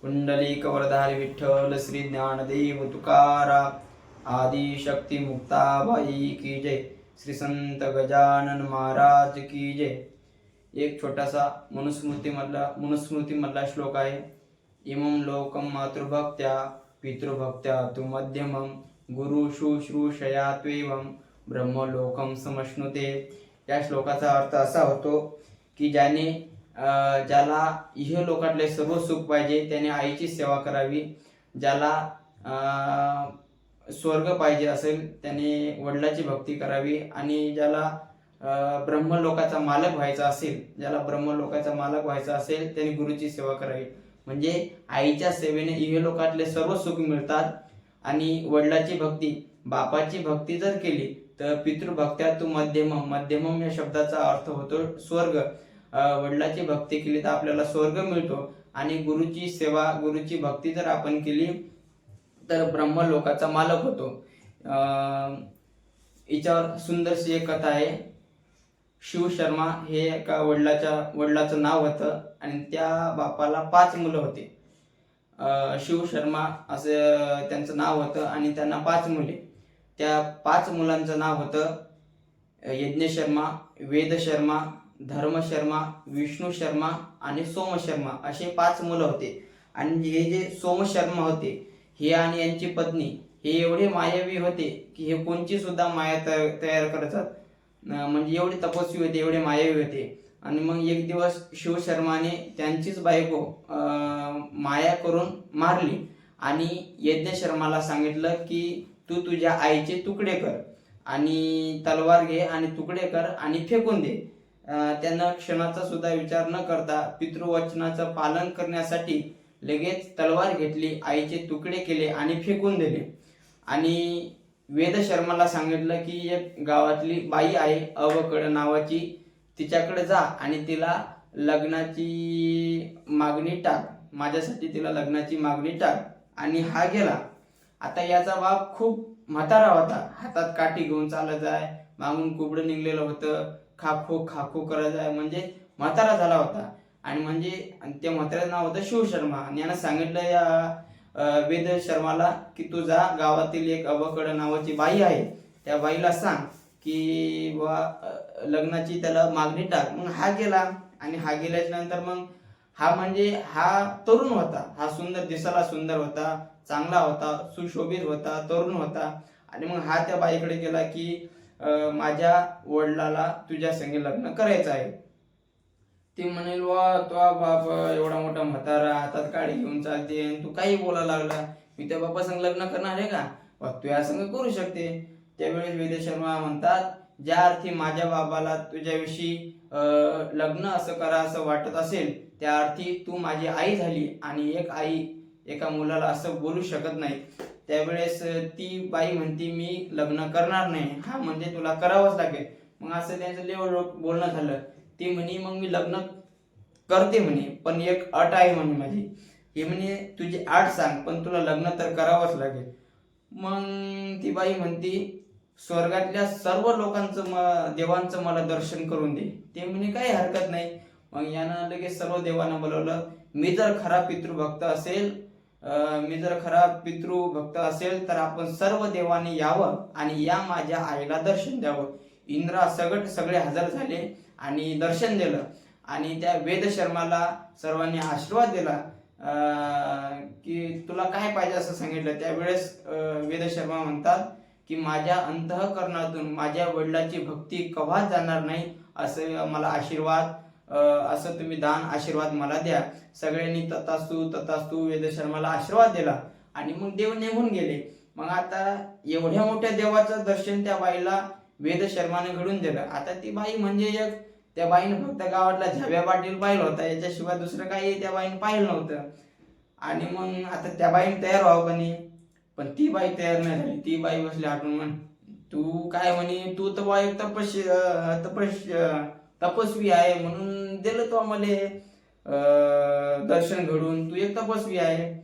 पुंडलिकवरधारी विठ्ठल श्री ज्ञानदेव तुकाराम आदि शक्ती मुक्ताबाई की जय। श्री संत गजानन महाराज की जय। एक छोटासा मनुस्मृतीमधला श्लोक आहे। इमं लोकं मातृभक्त्या पितृभक्त्या तु मध्यमं गुरु शुश्रूषया त्वेवं ब्रह्मलोकं समश्नुते। या श्लोकाचा अर्थ असा होतो की ज्याला इह लोकातले सर्व सुख पाहिजे त्याने आईची सेवा करावी, ज्याला स्वर्ग पाहिजे असेल त्याने वडिलांची भक्ती करावी, आणि ज्याला ब्रह्मलोकाचा मालक व्हायचा असेल त्याने गुरुची सेवा करावी। म्हणजे आईच्या सेवेने इह लोकातले सर्व सुख मिळतात, आणि वडिलांची भक्ती बापाची भक्ती जर केली तर पितृभक्त्या तु मध्यमम या शब्दाचा अर्थ होतो स्वर्ग। वडिलांची भक्ती केली तर आपल्याला स्वर्ग मिळतो, आणि गुरुची सेवा गुरुची भक्ती जर आपण केली तर ब्रह्मलोकाचा मालक होतो। याच्यावर सुंदरशी एक कथा आहे। शिव शर्मा हे एका वडिलाचं नाव होतं, आणि त्या बापाला 5 मुलं होते। शिव शर्मा असं त्यांचं नाव होतं, आणि त्यांना 5 मुले। त्या 5 मुलांचं नाव होतं यज्ञ शर्मा, वेद शर्मा, धर्म शर्मा, विष्णू शर्मा आणि सोम शर्मा असे 5 मुलं होते। आणि हे जे सोम शर्मा होते हे आणि यांची पत्नी हे एवढे मायावी होते की हे कोणची सुद्धा माया तयार करतात, म्हणजे एवढे तपस्वी होते, एवढे मायावी होते। आणि मग एक दिवस शिव शर्माने त्यांचीच बायको माया करून मारली, आणि यज्ञ शर्माला सांगितलं की तू तुझ्या आईचे तुकडे कर, आणि तलवार घे आणि तुकडे कर आणि फेकून दे। त्यानं क्षणाचा सुद्धा विचार न करता पितृवचनाचं पालन करण्यासाठी लगेच तलवार घेतली, आईचे तुकडे केले आणि फेकून दिले। आणि वेद शर्माला सांगितलं की एक गावातली बाई आहे अवकड नावाची, तिच्याकडे जा आणि तिला लग्नाची मागणी टाक, माझ्यासाठी तिला लग्नाची मागणी टाक। आणि हा गेला। आता याचा बाप खूप म्हातारा होता, हातात काठी घेऊन चालत आहे, मागून कुबडं निघलेलं होतं, खाखू करत आहे, म्हणजे म्हातारा झाला होता। आणि त्या म्हाताऱ्याचं नाव होतं शिव शर्मा। आणि यानं सांगितलं या वेद शर्माला की तू जा, गावातील एक अवकड नावाची बाई आहे त्या बाईला सांग की लग्नाची त्याला मागणी टाक। मग हा गेला, आणि हा गेल्याच्या नंतर मग हा तरुण होता, हा दिसायला सुंदर होता, चांगला होता, सुशोभित होता, तरुण होता। आणि मग हा त्या बाईकडे गेला की माझ्या वडिलाला तुझ्या संगे लग्न करायचं आहे। ती म्हणेल वा तो बाप एवढा मोठा म्हातारा, हातात काडी घेऊन चालते, तू काही बोलायला लागला, मी त्या बापा संग लग्न करणार आहे का? तू या संग करू शकते। त्यावेळेस वेद शर्मा म्हणतात, ज्या अर्थी माझ्या बाबाला तुझ्याविषयी लग्न असं करा असं वाटत असेल त्या अर्थी तू माझी आई झाली, आणि एक आई एका मुलाला असं बोलू शकत नाही। त्यावेळेस ती बाई म्हणते मी लग्न करणार नाही, हा म्हणजे तुला करावंच लागेल। मग असं त्यांचं लेवल बोलणं झालं। ती म्हणे मग मी लग्न करते म्हणे, पण एक अट आहे म्हणे माझी। हे म्हणे तुझी अट सांग, पण तुला लग्न तर करावंच लागेल। मग ती बाई म्हणते स्वर्गातल्या सर्व लोकांचं देवांचं मला दर्शन करून दे। ते म्हणे काही हरकत नाही। मग यानं लगेच सर्व देवांना बोलवलं। मी जर खरा पितृभक्त असेल तर आपण सर्व देवांनी यावं आणि या माझ्या आईला दर्शन द्यावं। इंद्रा सगळे हजर झाले आणि दर्शन दिलं, आणि त्या वेद शर्माला सर्वांनी आशीर्वाद दिला की तुला काय पाहिजे असं सांगितलं। त्यावेळेस वेद शर्मा म्हणतात की माझ्या अंतःकरणातून माझ्या वडिलांची भक्ती कवा जाणार नाही, असं मला आशीर्वाद, असं तुम्ही दान आशीर्वाद मला द्या। सगळ्यांनी तथास्तु वेद शर्माला आशीर्वाद दिला, आणि मग देव निघून गेले। मग आता एवढ्या मोठ्या देवाचं दर्शन त्या बाईला वेद शर्माने घडून दिलं। आता ती बाई म्हणजे त्या बाईनं फक्त गावातला झाव्या पाटील पाहिलं होता, याच्याशिवाय दुसरं काही त्या बाईनं पाहिलं नव्हतं। आणि मग आता त्या बाईने तयार व्हावं का नाही, पण ती बाई तयार नाही झाली। ती बाई बसली आठवून, म्हण तू काय म्हणे, तू तर बाई तपस्वी आहे म्हणून दिलं तो आम्हाला दर्शन घडून, तू एक तपस्वी आहे।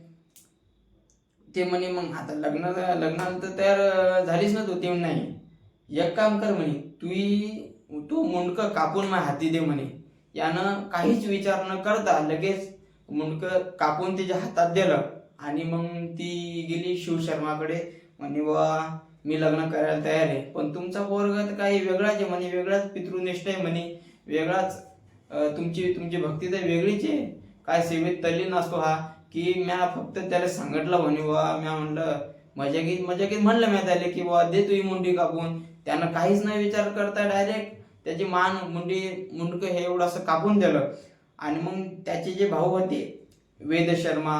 ते म्हणे मग आता लग्नानंतर तयार झालीस ना तू? ते नाही, एक काम कर म्हणे, तू मुंडकं कापून माझ्या हाती दे म्हणे। यानं काहीच विचार न करता लगेच मुंडकं कापून तिच्या हातात दिलं आणि मग ती गेली शिवशर्माकडे, म्हणे बाबा मी लग्न करायला तयार आहे, पण तुमचा पोरगा तर काही वेगळाच आहे म्हणे, वेगळाच पितृनिष्ठ आहे म्हणे, वेगळाच तुमची तुमची भक्ती तर वेगळीच आहे, काय सेवेत तल्लीन असतो हा, की म्या फक्त त्याला सांगितलं म्हणे बाबा, म्या म्हणलं मजाकीत म्हणलं म्या त्याला की बाबा दे तुझी मुंडी कापून. त्यानं काहीच नाही विचार करता डायरेक्ट त्याची मान मुंडकं हे एवढं असं कापून दिलं. आणि मग त्याचे जे भाऊ होते वेद शर्मा,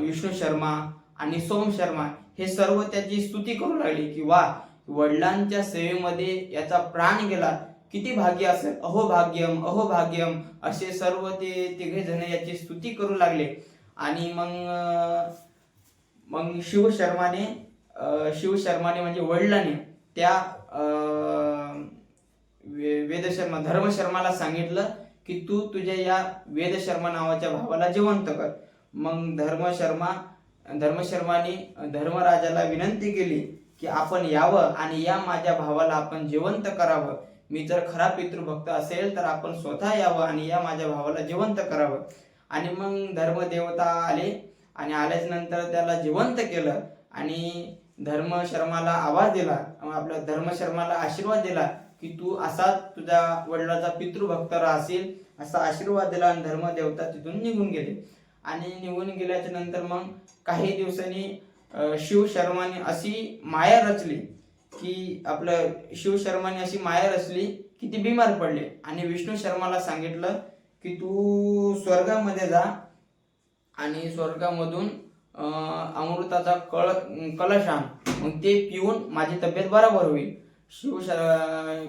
विष्णू शर्मा आणि सोम शर्मा, हे सर्व त्याची स्तुती करू लागले की वा, वडिलांच्या सेवेमध्ये याचा प्राण गेला, किती भाग्य असेल, अहो भाग्यम अहो भाग्यम, असे सर्व ते तिघे जण याची स्तुती करू लागले. आणि मग शिवशर्माने म्हणजे वडिलांनी त्या वेदशर्मा धर्मशर्माला सांगितलं की तू तुझ्या या वेदशर्मा नावाच्या भावाला जिवंत कर. मग धर्मशर्माने धर्मराजाला विनंती केली की आपण यावं आणि या माझ्या भावाला आपण जिवंत करावं. मी जर खरा पितृभक्त असेल तर आपण स्वतः यावं आणि या माझ्या भावाला जिवंत करावं. आणि मग धर्मदेवता आले आणि आल्याच नंतर त्याला जिवंत केलं आणि धर्मशर्माला आवाज दिला, आपल्या धर्मशर्माला आशीर्वाद दिला की तू असा तुझ्या वडिलाचा पितृभक्त राहशील, असा आशीर्वाद दिला. आणि धर्मदेवता तिथून निघून गेले. आणि निघून गेल्याच्या नंतर मग काही दिवसांनी शिवशर्माने अशी माया रचली की शिवशर्माने अशी माया रचली की ती बिमार पडले. आणि विष्णू शर्माला सांगितलं की तू स्वर्गामध्ये जा आणि स्वर्गामधून अमृताचा कलश आण, मग ते पिऊन माझी तब्येत बरोबर होईल.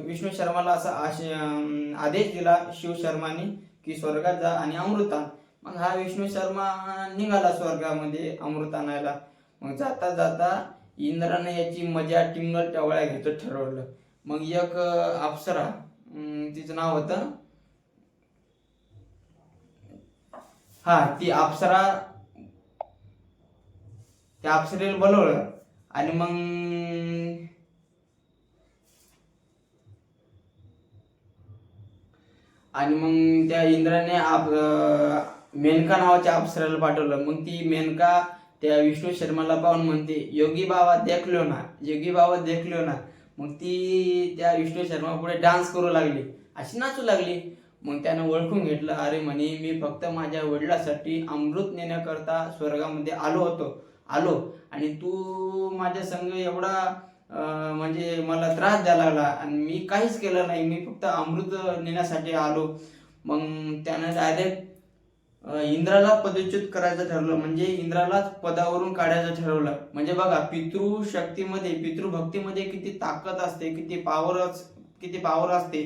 विष्णू शर्माला असा आदेश दिला शिवशर्माने की स्वर्गात जा आणि अमृत आण. मग हा विष्णू शर्मा निघाला स्वर्गामध्ये अमृत आणायला. मग जाता जाता इंद्राने याची मजा टिंगल टवळ्या घ्यायचं ठरवलं. मग एक अप्सरा, तिचं नाव होतं, ती अप्सरा, त्या अप्सरेला बोलवलं. आणि मग त्या इंद्राने मेनका नावाच्या अप्सरेला पाठवलं. मग ती मेनका त्या विष्णू शर्माला पाहून म्हणते योगी बाबा देख लो ना, योगी बाबा देख लो ना. मग ती त्या विष्णू शर्मा पुढे डान्स करू लागली, अशी नाचू लागली. मग त्यानं ओळखून घेतलं, अरे म्हणे मी फक्त माझ्या वडिलांसाठी अमृत नेण्याकरता स्वर्गामध्ये आलो आणि तू माझ्या संग एवढा म्हणजे मला त्रास द्यायला लागला आणि मी काहीच केलं नाही, मी फक्त अमृत नेण्यासाठी आलो. मग त्यानं डायरेक्ट इंद्राला पदच्युत करायचं ठरवलं, म्हणजे इंद्रालाच पदावरून काढायचं ठरवलं. म्हणजे बघा पितृशक्तीमध्ये, पितृभक्तीमध्ये किती ताकद असते, किती पावर असते.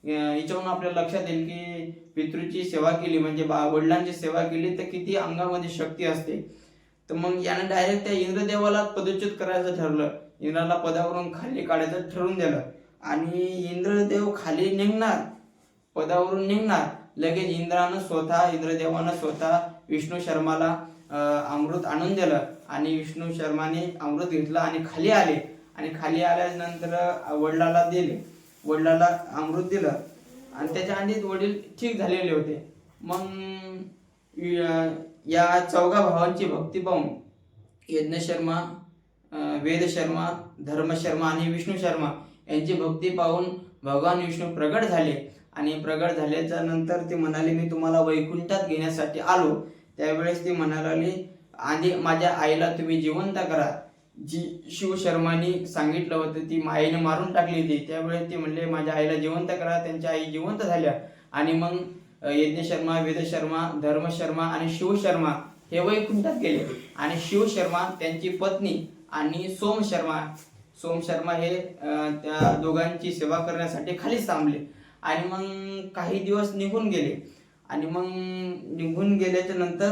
याच्यावरून आपल्याला लक्षात येईल की पितृची सेवा केली म्हणजे वडिलांची सेवा केली तर किती अंगामध्ये शक्ती असते. तर मग यानं डायरेक्ट त्या इंद्रदेवाला पदच्युत करायचं ठरवलं, इंद्राला पदावरून खाली काढायचं ठरवून दिलं. आणि इंद्रदेव खाली निघणार, पदावरून निघणार, लगेच इंद्रदेवानं स्वतः विष्णू शर्माला अमृत आणून दिलं. आणि विष्णू शर्माने अमृत घेतलं आणि खाली आले. आणि खाली आल्यानंतर वडिलाला अमृत दिलं. आणि त्याच्या आधीच वडील ठीक झालेले होते. मग या चौघा भावांची भक्ती पाहून यज्ञशर्मा, वेदशर्मा, धर्मशर्मा आणि विष्णू शर्मा यांची भक्ती पाहून भगवान विष्णू प्रगट झाले. आणि प्रगट झाल्याच्या नंतर ते म्हणाले मी तुम्हाला वैकुंठात घेण्यासाठी आलो. त्यावेळेस ते म्हणाले आधी माझ्या आईला तुम्ही जिवंत करा. जी शिवशर्मानी सांगितलं होतं ती मायेने मारून टाकली होती, त्यावेळेस ते म्हणले माझ्या आईला जिवंत करा. त्यांच्या आई जिवंत झाल्या. आणि मग यज्ञशर्मा, वेदशर्मा, धर्मशर्मा आणि शिवशर्मा हे वैकुंठात गेले. आणि शिवशर्मा त्यांची पत्नी आणि सोमशर्मा हे त्या दोघांची सेवा करण्यासाठी खालीच थांबले. आणि मग काही दिवस निघून गेले. आणि मग निघून गेल्याच्या नंतर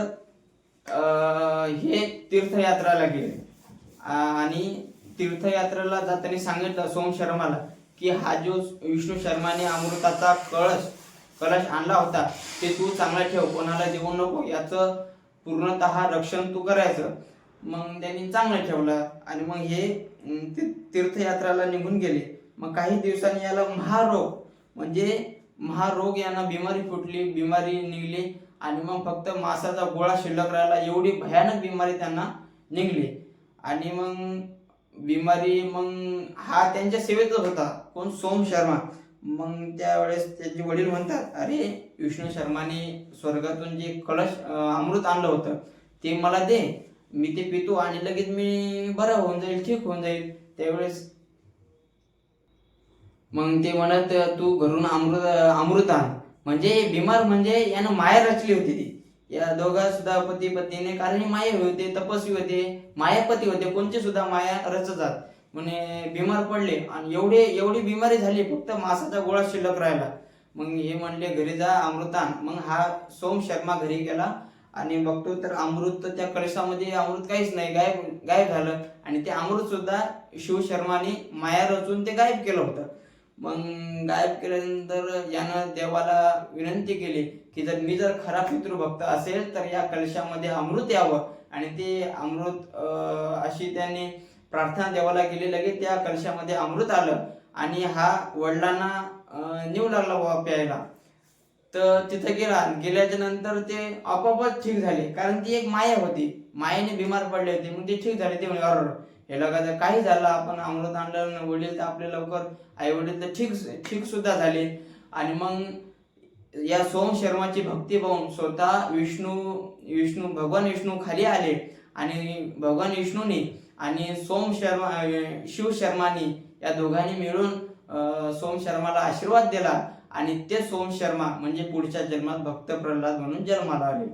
हे तीर्थयात्राला गेले. आणि तीर्थयात्रेला जाताना सांगितलं सोमशर्माला की हा जो विष्णू शर्माने अमृताचा कलश आणला होता ते तू चांगला ठेव, कोणाला देऊ नको, याचं पूर्णतः रक्षण तू करायचं. मग त्यांनी चांगलं ठेवलं. आणि मग हे तीर्थयात्राला निघून गेले. मग काही दिवसांनी याला महारोग म्हणजे महारोग यांना बिमारी फुटली, बिमारी निघली आणि मग फक्त मांसाचा गोळा शिल्लक राहिला, एवढी भयानक बिमारी त्यांना निघली. आणि मग बिमारी, मग हा त्यांच्या सेवेतच होता, कोण, सोम शर्मा. मग त्यावेळेस त्याचे वडील म्हणतात, अरे विष्णू शर्माने स्वर्गातून जे कलश अमृत आणलं होतं ते मला दे, मी ते पितो आणि लगेच मी बरा होऊन जाईल, ठीक होऊन जाईल. त्यावेळेस मग ते म्हणत, तू घरून अमृत आण. म्हणजे बिमार म्हणजे यानं माया रचली होती ती, या दोघा सुद्धा पती पत्नीने, कारण हे माया होते, तपस्वी होते, मायापती होते, कोणते सुद्धा माया रचतात. म्हणे बिमार पडले आणि एवढी बिमारी झाली, फक्त मांसाचा गोळा शिल्लक राहिला. मग हे म्हणले घरी जा, अमृत आण. मग हा सोम शर्मा घरी गेला आणि बघतो तर अमृत, त्या कलशामध्ये अमृत काहीच नाही, गायब झालं. आणि ते अमृत सुद्धा शिवशर्माने माया रचून ते गायब केलं होतं. मग गायब केल्यानंतर यानं देवाला विनंती केली की जर खरा पितृभक्त असेल तर या कलशामध्ये अमृत यावं. आणि ते अमृत, अशी त्यांनी प्रार्थना देवाला केली. लगेच त्या कलशामध्ये अमृत आलं आणि हा वडिलांना नेऊ लागला बाबा प्यायला. तर तिथं गेल्याच्या नंतर ते आपोआपच ठीक झाले, कारण ती एक माया होती, मायेने बिमार पडले होते. मग ते ठीक झाले. ते म्हणजे अरे हे लगा जर काही झालं, आपण अमृत आणलं, वडील तर आपले लवकर, आई वडील तर ठीक सुद्धा झाले. आणि मग या सोम शर्माची भक्ती पाहून स्वतः भगवान विष्णू खाली आले आणि भगवान विष्णूने आणि शिव शर्मानी या दोघांनी मिळून सोम शर्माला आशीर्वाद दिला आणि ते सोम शर्मा म्हणजे पुढच्या जन्मात भक्त प्रल्हाद म्हणून जन्माला आले.